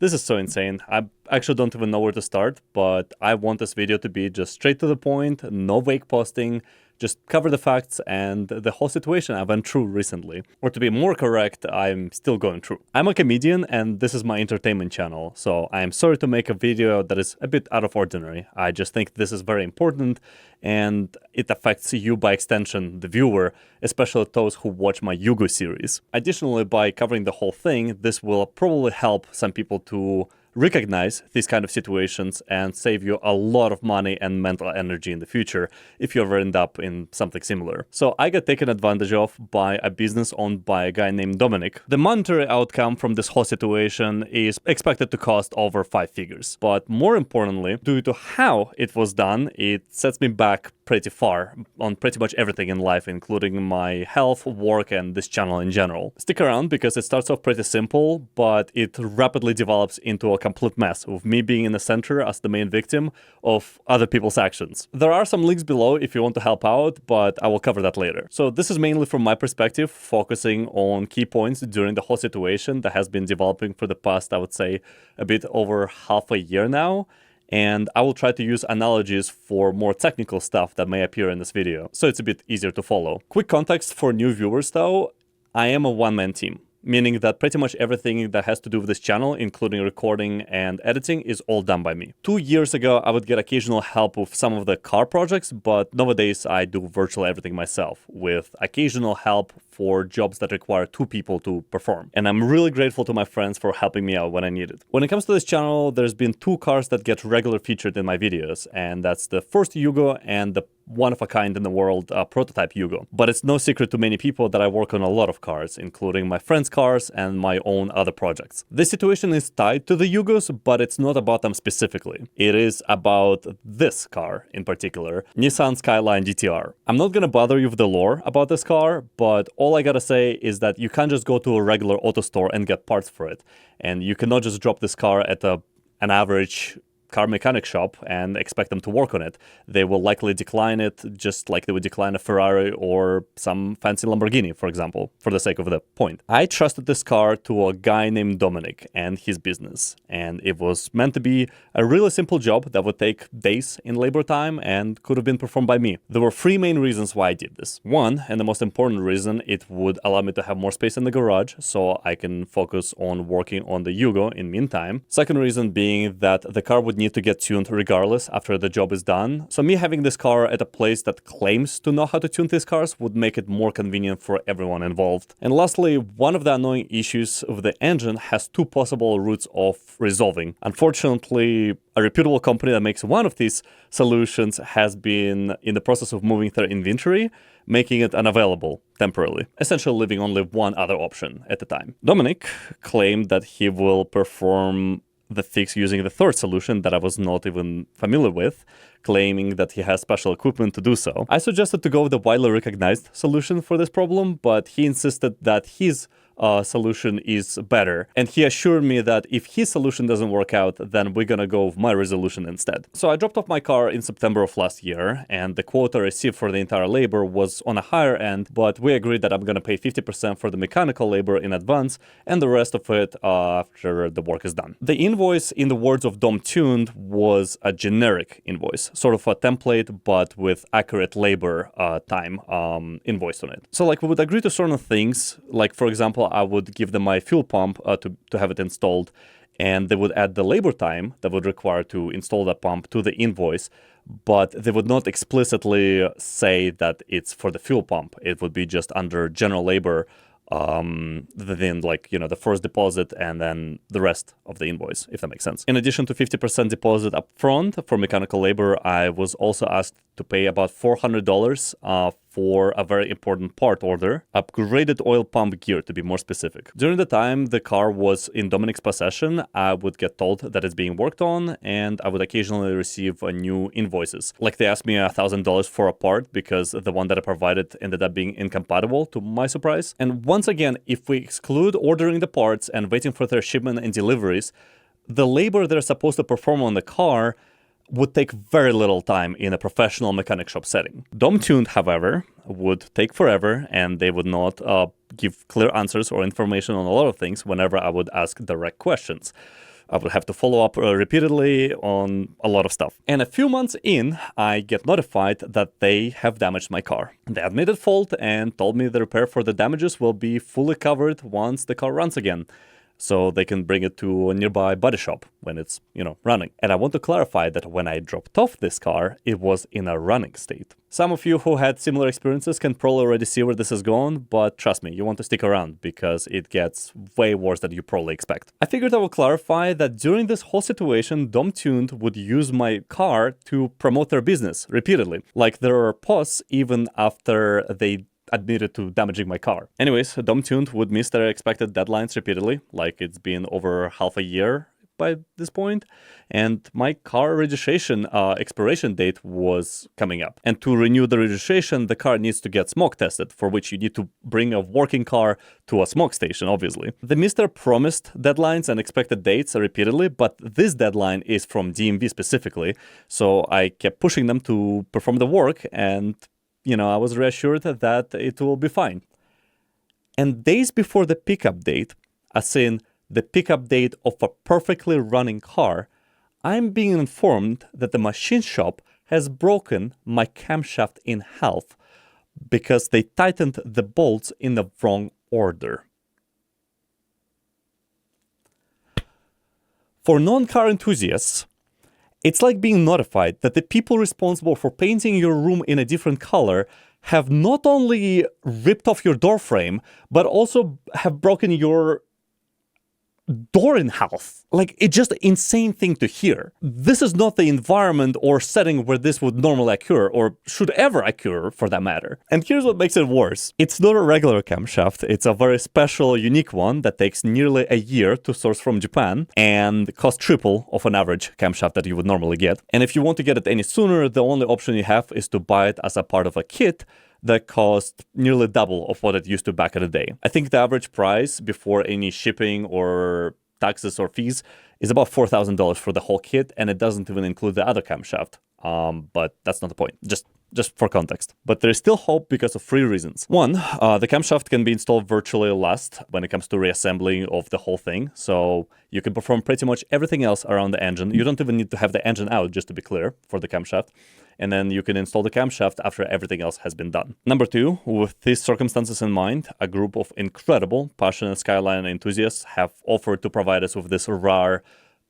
This is so insane. I actually don't even know where to start, but I want this video to be just straight to the point, no vague posting, just cover the facts and the whole situation I went through recently. Or to be more correct, I'm still going through. I'm a comedian and this is my entertainment channel, so I'm sorry to make a video that is a bit out of ordinary. I just think this is very important and it affects you by extension, the viewer, especially those who watch my Yugo series. Additionally, by covering the whole thing, this will probably help some people to recognize these kind of situations and save you a lot of money and mental energy in the future if you ever end up in something similar. So I got taken advantage of by a business owned by a guy named Dominic. The monetary outcome from this whole situation is expected to cost over 5 figures. But more importantly, due to how it was done, it sets me back pretty far on pretty much everything in life, including my health, work, and this channel in general. Stick around because it starts off pretty simple, but it rapidly develops into a complete mess, with me being in the center as the main victim of other people's actions. There are some links below if you want to help out, but I will cover that later. So this is mainly from my perspective, focusing on key points during the whole situation that has been developing for the past, I would say, a bit over half a year now. And I will try to use analogies for more technical stuff that may appear in this video, so it's a bit easier to follow. Quick context for new viewers though, I am a one-man team, meaning that pretty much everything that has to do with this channel, including recording and editing, is all done by me. 2 years ago, I would get occasional help with some of the car projects, but nowadays I do virtually everything myself, with occasional help for jobs that require 2 people to perform. And I'm really grateful to my friends for helping me out when I need it. When it comes to this channel, there's been 2 cars that get regularly featured in my videos, and that's the first Yugo and the one-of-a-kind in the world prototype Yugo. But it's no secret to many people that I work on a lot of cars, including my friends' cars and my own other projects. This situation is tied to the Yugos, but it's not about them specifically. It is about this car in particular, Nissan Skyline GTR. I'm not gonna bother you with the lore about this car, but all I gotta say is that you can't just go to a regular auto store and get parts for it. And you cannot just drop this car at an average car mechanic shop and expect them to work on it. They will likely decline it just like they would decline a Ferrari or some fancy Lamborghini, for example, for the sake of the point. I trusted this car to a guy named Dominic and his business, and it was meant to be a really simple job that would take days in labor time and could have been performed by me. There were 3 main reasons why I did this. One, and the most important reason, it would allow me to have more space in the garage so I can focus on working on the Yugo in meantime. Second reason being that the car would need to get tuned regardless after the job is done. So me having this car at a place that claims to know how to tune these cars would make it more convenient for everyone involved. And lastly, one of the annoying issues of the engine has 2 possible routes of resolving. Unfortunately, a reputable company that makes one of these solutions has been in the process of moving their inventory, making it unavailable temporarily, essentially leaving only one other option at the time. Dominic claimed that he will perform the fix using the third solution that I was not even familiar with, claiming that he has special equipment to do so. I suggested to go with the widely recognized solution for this problem, but he insisted that his solution is better. And he assured me that if his solution doesn't work out, then we're gonna go with my resolution instead. So I dropped off my car in September of last year, and the quote I received for the entire labor was on a higher end, but we agreed that I'm gonna pay 50% for the mechanical labor in advance, and the rest of it after the work is done. The invoice, in the words of Dom Tuned, was a generic invoice, sort of a template, but with accurate labor time invoiced on it. So like we would agree to certain things, like for example, I would give them my fuel pump to have it installed, and they would add the labor time that would require to install that pump to the invoice, but they would not explicitly say that it's for the fuel pump. It would be just under general labor, then like, you know, the first deposit and then the rest of the invoice, if that makes sense. In addition to 50% deposit up front for mechanical labor, I was also asked to pay about $400 for a very important part order, upgraded oil pump gear to be more specific. During the time the car was in Dominic's possession, I would get told that it's being worked on, and I would occasionally receive new invoices. Like they asked me $1,000 for a part because the one that I provided ended up being incompatible, to my surprise. And once again, if we exclude ordering the parts and waiting for their shipment and deliveries, the labor they're supposed to perform on the car would take very little time in a professional mechanic shop setting. Dom Tuned, however, would take forever, and they would not give clear answers or information on a lot of things whenever I would ask direct questions. I would have to follow up repeatedly on a lot of stuff. And a few months in, I get notified that they have damaged my car. They admitted fault and told me the repair for the damages will be fully covered once the car runs again, so they can bring it to a nearby body shop when it's, running. And I want to clarify that when I dropped off this car, it was in a running state. Some of you who had similar experiences can probably already see where this is going, but trust me, you want to stick around because it gets way worse than you probably expect. I figured I would clarify that during this whole situation, Dom Tuned would use my car to promote their business repeatedly. Like there are posts even after they admitted to damaging my car. Anyways, Dom Tuned would miss their expected deadlines repeatedly, like it's been over half a year by this point, and my car registration expiration date was coming up. And to renew the registration, the car needs to get smoke tested, for which you need to bring a working car to a smoke station, obviously. They missed their promised deadlines and expected dates repeatedly, but this deadline is from DMV specifically, so I kept pushing them to perform the work, and I was reassured that it will be fine. And days before the pickup date, as in the pickup date of a perfectly running car, I'm being informed that the machine shop has broken my camshaft in half because they tightened the bolts in the wrong order. For non-car enthusiasts, it's like being notified that the people responsible for painting your room in a different color have not only ripped off your door frame, but also have broken your door in half. Like, it's just an insane thing to hear. This is not the environment or setting where this would normally occur, or should ever occur for that matter. And here's what makes it worse. It's not a regular camshaft. It's a very special, unique one that takes nearly a year to source from Japan and costs triple of an average camshaft that you would normally get. And if you want to get it any sooner, the only option you have is to buy it as a part of a kit that cost nearly double of what it used to back in the day. I think the average price before any shipping or taxes or fees is about $4,000 for the whole kit, and it doesn't even include the other camshaft. But that's not the point. Just for context. But there is still hope because of 3 reasons. One, the camshaft can be installed virtually last when it comes to reassembling of the whole thing. So you can perform pretty much everything else around the engine. You don't even need to have the engine out, just to be clear, for the camshaft. And then you can install the camshaft after everything else has been done. Number 2, with these circumstances in mind, a group of incredible, passionate Skyline enthusiasts have offered to provide us with this rare,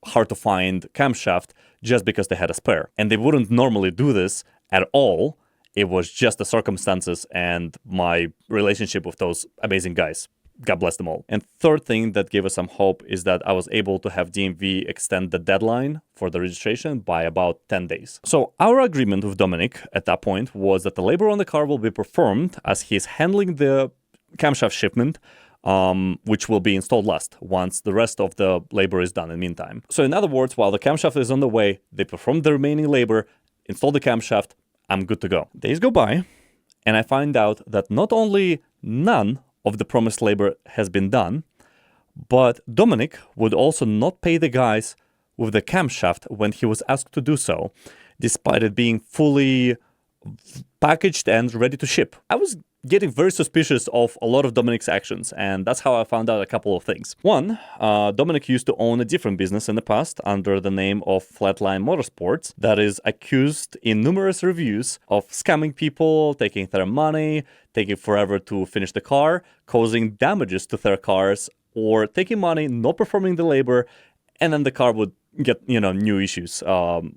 hard-to-find camshaft just because they had a spare. And they wouldn't normally do this at all. It was just the circumstances and my relationship with those amazing guys. God bless them all. And third thing that gave us some hope is that I was able to have DMV extend the deadline for the registration by about 10 days. So our agreement with Dominic at that point was that the labor on the car will be performed as he's handling the camshaft shipment, which will be installed last once the rest of the labor is done in the meantime. So in other words, while the camshaft is on the way, they perform the remaining labor, install the camshaft, I'm good to go. Days go by, and I find out that not only none of the promised labor has been done, but Dominic would also not pay the guys with the camshaft when he was asked to do so, despite it being fully packaged and ready to ship. I was getting very suspicious of a lot of Dominic's actions, and that's how I found out a couple of things. One, Dominic used to own a different business in the past under the name of Flatline Motorsports that is accused in numerous reviews of scamming people, taking their money, taking forever to finish the car, causing damages to their cars, or taking money, not performing the labor, and then the car would get, new issues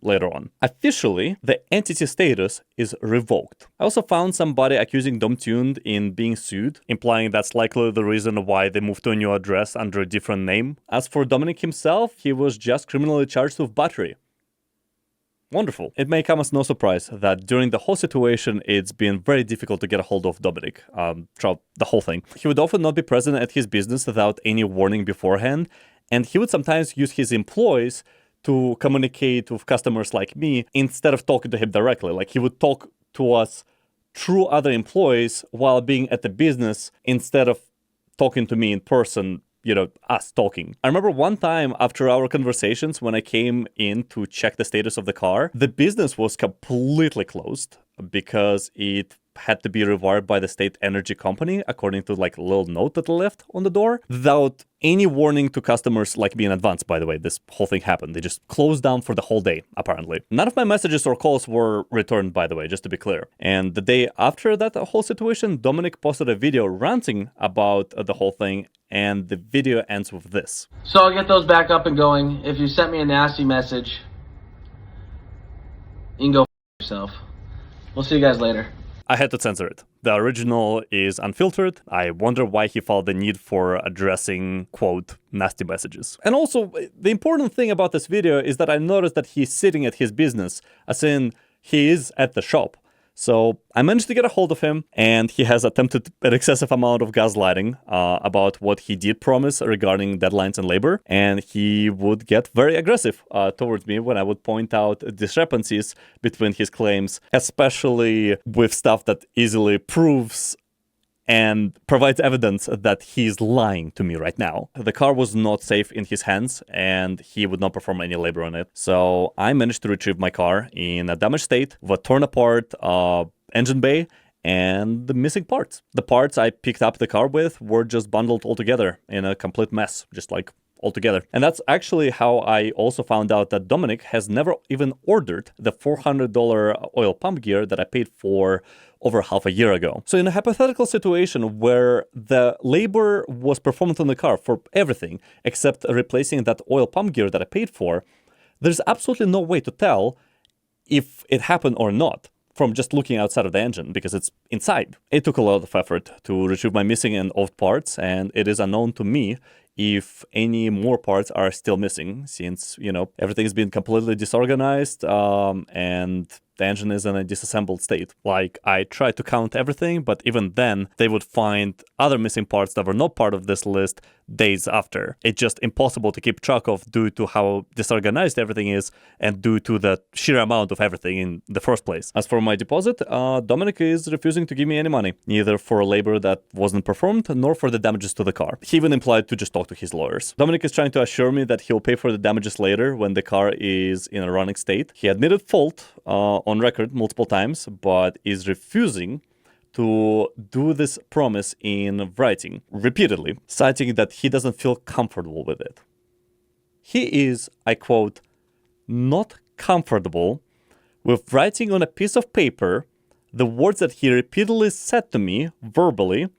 later on. Officially, the entity status is revoked. I also found somebody accusing Dom Tuned in being sued, implying that's likely the reason why they moved to a new address under a different name. As for Dominic himself, he was just criminally charged with battery. Wonderful. It may come as no surprise that during the whole situation, it's been very difficult to get a hold of Dominic throughout the whole thing. He would often not be present at his business without any warning beforehand, and he would sometimes use his employees to communicate with customers like me instead of talking to him directly. Like, he would talk to us through other employees while being at the business instead of talking to me in person, us talking. I remember one time after our conversations when I came in to check the status of the car, the business was completely closed because it had to be rewired by the state energy company, according to like a little note that they left on the door, without any warning to customers like me in advance. By the way, this whole thing happened. They just closed down for the whole day, apparently. None of my messages or calls were returned, by the way, just to be clear. And the day after that whole situation, Dominic posted a video ranting about the whole thing, and the video ends with this. So I'll get those back up and going. If you sent me a nasty message, you can go f yourself. We'll see you guys later. I had to censor it. The original is unfiltered. I wonder why he felt the need for addressing, quote, nasty messages. And also, the important thing about this video is that I noticed that he's sitting at his business, as in he is at the shop. So I managed to get a hold of him, and he has attempted an excessive amount of gaslighting about what he did promise regarding deadlines and labor. And he would get very aggressive towards me when I would point out discrepancies between his claims, especially with stuff that easily proves and provides evidence that he's lying to me right now. The car was not safe in his hands, and he would not perform any labor on it. So I managed to retrieve my car in a damaged state with a torn apart engine bay and the missing parts. The parts I picked up the car with were just bundled all together in a complete mess, just like altogether. And that's actually how I also found out that Dominic has never even ordered the $400 oil pump gear that I paid for over half a year ago. So in a hypothetical situation where the labor was performed on the car for everything except replacing that oil pump gear that I paid for, there's absolutely no way to tell if it happened or not from just looking outside of the engine, because it's inside. It took a lot of effort to retrieve my missing and off parts, and it is unknown to me if any more parts are still missing, since, you know, everything's been completely disorganized and the engine is in a disassembled state. Like, I tried to count everything, but even then, they would find other missing parts that were not part of this list days after. It's just impossible to keep track of due to how disorganized everything is and due to the sheer amount of everything in the first place. As for my deposit, Dominic is refusing to give me any money, neither for labor that wasn't performed, nor for the damages to the car. He even implied to just talk to his lawyers. Dominic is trying to assure me that he'll pay for the damages later when the car is in a running state. He admitted fault on record multiple times, but is refusing to do this promise in writing repeatedly, citing that he doesn't feel comfortable with it. He is, I quote, not comfortable with writing on a piece of paper the words that he repeatedly said to me verbally,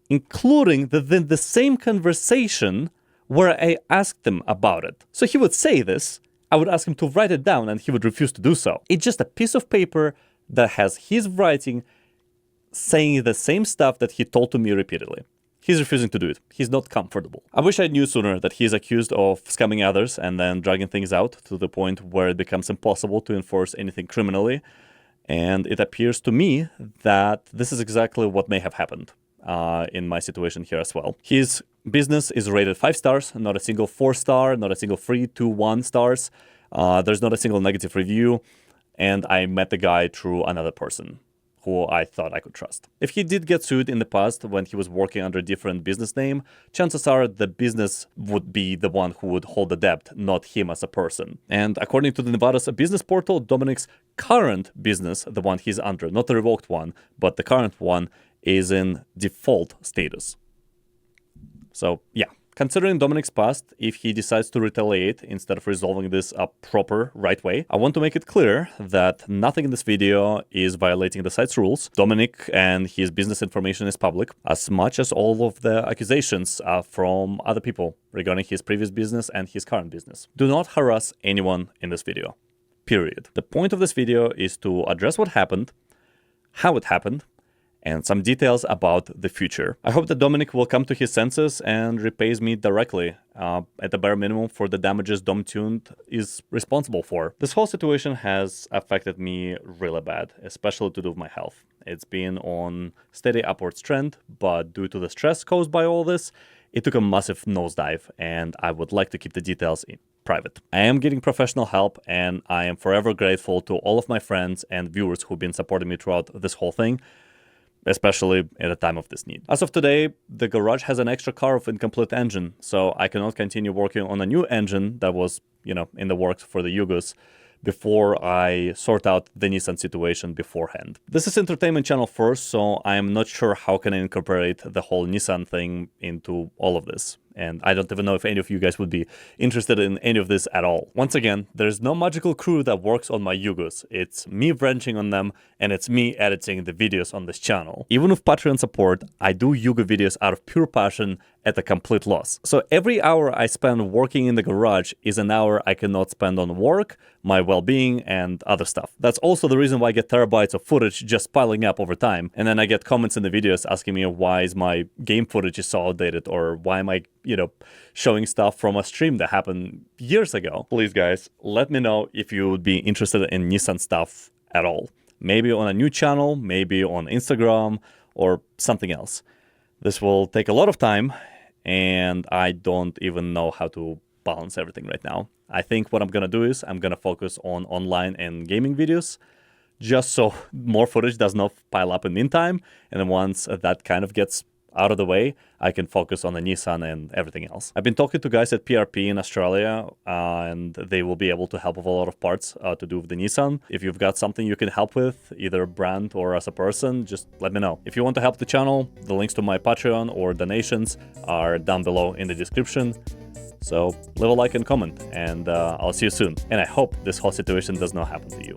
including within the same conversation where I asked him about it. So he would say this, I would ask him to write it down, and he would refuse to do so. It's just a piece of paper that has his writing saying the same stuff that he told to me repeatedly. He's refusing to do it. He's not comfortable. I wish I knew sooner that he's accused of scamming others and then dragging things out to the point where it becomes impossible to enforce anything criminally. And it appears to me that this is exactly what may have happened in my situation here as well. His business is rated 5 stars, not a single 4-star, not a single 3, 2, 1 stars. There's not a single negative review. And I met the guy through another person who I thought I could trust. If he did get sued in the past when he was working under a different business name, chances are the business would be the one who would hold the debt, not him as a person. And according to the Nevada's business portal, Dominic's current business, the one he's under, not the revoked one, but the current one, is in default status. So yeah, considering Dominic's past, if he decides to retaliate instead of resolving this a proper, right way, I want to make it clear that nothing in this video is violating the site's rules. Dominic and his business information is public, as much as all of the accusations are from other people regarding his previous business and his current business. Do not harass anyone in this video, period. The point of this video is to address what happened, how it happened, and some details about the future. I hope that Dominic will come to his senses and repays me directly, at the bare minimum, for the damages DomTuned is responsible for. This whole situation has affected me really bad, especially to do with my health. It's been on steady upwards trend, but due to the stress caused by all this, it took a massive nosedive, and I would like to keep the details private. I am getting professional help, and I am forever grateful to all of my friends and viewers who've been supporting me throughout this whole thing, especially at a time of this need. As of today, the garage has an extra car of incomplete engine, so I cannot continue working on a new engine that was, in the works for the Yugos, before I sort out the Nissan situation beforehand. This is entertainment channel first, so I'm not sure how can I incorporate the whole Nissan thing into all of this. And I don't even know if any of you guys would be interested in any of this at all. Once again, there's no magical crew that works on my Yugos. It's me wrenching on them, and it's me editing the videos on this channel. Even with Patreon support, I do Yugo videos out of pure passion at a complete loss. So every hour I spend working in the garage is an hour I cannot spend on work, my well-being, and other stuff. That's also the reason why I get terabytes of footage just piling up over time. And then I get comments in the videos asking me why is my game footage is so outdated, or why am I, showing stuff from a stream that happened years ago. Please, guys, let me know if you would be interested in Nissan stuff at all. Maybe on a new channel, maybe on Instagram, or something else. This will take a lot of time, and I don't even know how to balance everything right now. I think what I'm gonna do is I'm gonna focus on online and gaming videos, just so more footage does not pile up in the meantime. And then once that kind of gets out of the way, I can focus on the Nissan and everything else. I've been talking to guys at PRP in Australia, and they will be able to help with a lot of parts to do with the Nissan. If you've got something you can help with, either brand or as a person, just let me know. If you want to help the channel, the links to my Patreon or donations are down below in the description. So leave a like and comment, and I'll see you soon. And I hope this whole situation does not happen to you.